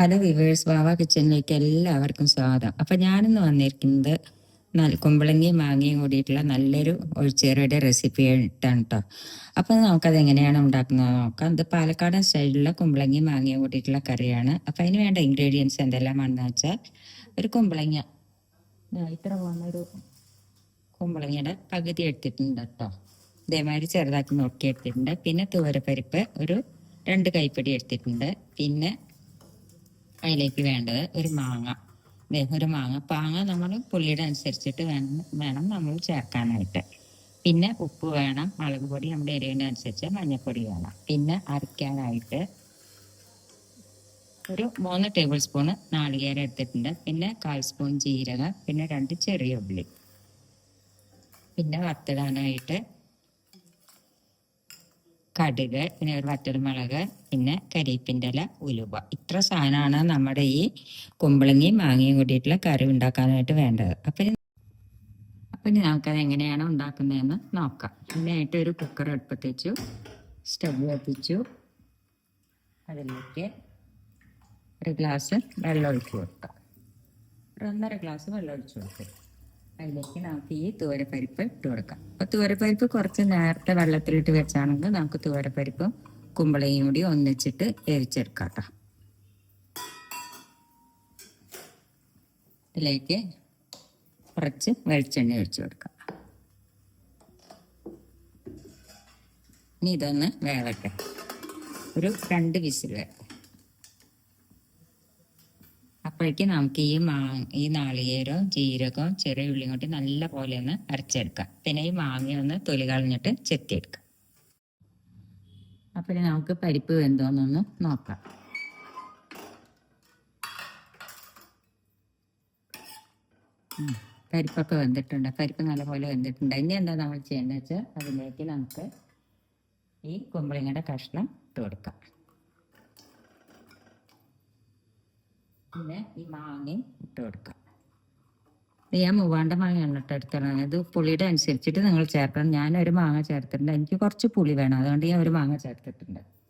Hello viewers, വാവ കിച്ചണിലേക്ക് എല്ലാവർക്കും സ്വാഗതം. അപ്പം ഞാനിന്ന് വന്നിരിക്കുന്നത് കുമ്പളങ്ങയും മാങ്ങയും കൂടിയിട്ടുള്ള നല്ലൊരു ഒഴിച്ചേറിയുടെ റെസിപ്പി ആയിട്ടാണ് കേട്ടോ. അപ്പം നമുക്കത് എങ്ങനെയാണ് ഉണ്ടാക്കുന്നത് നോക്കാം. ഇത് പാലക്കാടൻ സ്റ്റൈലിലുള്ള കുമ്പളങ്ങയും മാങ്ങയും കൂടിയിട്ടുള്ള കറിയാണ്. അപ്പം അതിന് വേണ്ട ഇൻഗ്രീഡിയൻസ് എന്തെല്ലാമാണെന്ന് വെച്ചാൽ, ഒരു കുമ്പളങ്ങ ഇത്ര പോകുന്നൊരു കുമ്പളങ്ങയുടെ പകുതി എടുത്തിട്ടുണ്ട് കേട്ടോ. ഇതേമാതിരി ചെറുതാക്കി നോക്കി എടുത്തിട്ടുണ്ട്. പിന്നെ തുവരപ്പരിപ്പ് ഒരു 2 കൈപ്പിടി എടുത്തിട്ടുണ്ട്. പിന്നെ അതിലേക്ക് വേണ്ടത് ഒരു മാങ്ങ. ഒരു മാങ്ങ നമ്മൾ പുളിയുടെ അനുസരിച്ചിട്ട് വേണം നമ്മൾ ചേർക്കാനായിട്ട്. പിന്നെ ഉപ്പ് വേണം, മുളക് പൊടി നമ്മുടെ എരിവിൻ്റെ അനുസരിച്ച്, മഞ്ഞൾപ്പൊടി വേണം. പിന്നെ അരയ്ക്കാനായിട്ട് ഒരു 3 ടേബിൾ സ്പൂണ് നാളികേരം എടുത്തിട്ടുണ്ട്. പിന്നെ 1/4 സ്പൂൺ ജീരകം, പിന്നെ 2 ചെറിയ ഉള്ളി, പിന്നെ വറുത്തിടാനായിട്ട് കടുക്, പിന്നെ ഒരു വറ്റൽമുളക്, പിന്നെ കരിവേപ്പിൻ്റെ ഇല, ഉലുവ. ഇത്ര സാധനമാണ് നമ്മുടെ ഈ കുമ്പളങ്ങയും മാങ്ങയും കൂടിയിട്ടുള്ള കറി ഉണ്ടാക്കാനായിട്ട് വേണ്ടത്. അപ്പം നമുക്കത് എങ്ങനെയാണ് ഉണ്ടാക്കുന്നതെന്ന് നോക്കാം. അതിനായിട്ട് ഒരു കുക്കർ അടുപ്പത്ത് വെച്ചു, സ്റ്റവ് കത്തിച്ചു. അതിലേക്ക് ഒരു ഗ്ലാസ് വെള്ളം ഒഴിച്ചു കൊടുക്കാം. 1.5 ഗ്ലാസ് വെള്ളം ഒഴിച്ചു കൊടുക്കും. അതിലേക്ക് നമുക്ക് ഈ തുവരപ്പരിപ്പ് ഇട്ട് കൊടുക്കാം. അപ്പോൾ തുവരപ്പരിപ്പ് കുറച്ച് നേരത്തെ വെള്ളത്തിലിട്ട് വെച്ചാണെങ്കിൽ നമുക്ക് തുവരപ്പരിപ്പും കുമ്പളയും കൂടി ഒന്നിച്ചിട്ട് വേവിച്ചെടുക്കാം കേട്ടോ. ഇതിലേക്ക് കുറച്ച് വെളിച്ചെണ്ണ ഒഴിച്ചു കൊടുക്കാം. ഇനി ഇതൊന്ന് വേവട്ടെ, ഒരു 2 വിസിൽ വരട്ടെ. അപ്പോഴേക്കും നമുക്ക് ഈ നാളികേരവും ജീരകവും ചെറിയ ഉള്ളിയും കൂട്ടി നല്ല പോലെ ഒന്ന് അരച്ചെടുക്കാം. പിന്നെ ഈ മാങ്ങയൊന്ന് തൊലി കളഞ്ഞിട്ട് ചെത്തിയെടുക്കാം. അപ്പോൾ നമുക്ക് പരിപ്പ് വെന്തോന്നൊന്ന് നോക്കാം. പരിപ്പൊക്കെ വെന്തിട്ടുണ്ട്, പരിപ്പ് നല്ലപോലെ വെന്തിട്ടുണ്ട്. ഇനി എന്താ നമ്മൾ ചെയ്യേണ്ടത് വെച്ചാൽ, അതിലേക്ക് നമുക്ക് ഈ കുമ്പളങ്ങയുടെ കഷ്ണം ഇട്ട് കൊടുക്കാം. പിന്നെ ഈ മാങ്ങയും ഇട്ട് കൊടുക്കാം. ഇത് ഞാൻ 3 മാങ്ങയാണ് ഇട്ട് എടുത്തത്. ഇത് പുളിയുടെ അനുസരിച്ചിട്ട് നിങ്ങൾ ചേർക്കണം. ഞാനൊരു മാങ്ങ ചേർത്തിട്ടുണ്ട്, എനിക്ക് കുറച്ച് പുളി വേണം, അതുകൊണ്ട് ഞാൻ ഒരു മാങ്ങ ചേർത്തിട്ടുണ്ട്.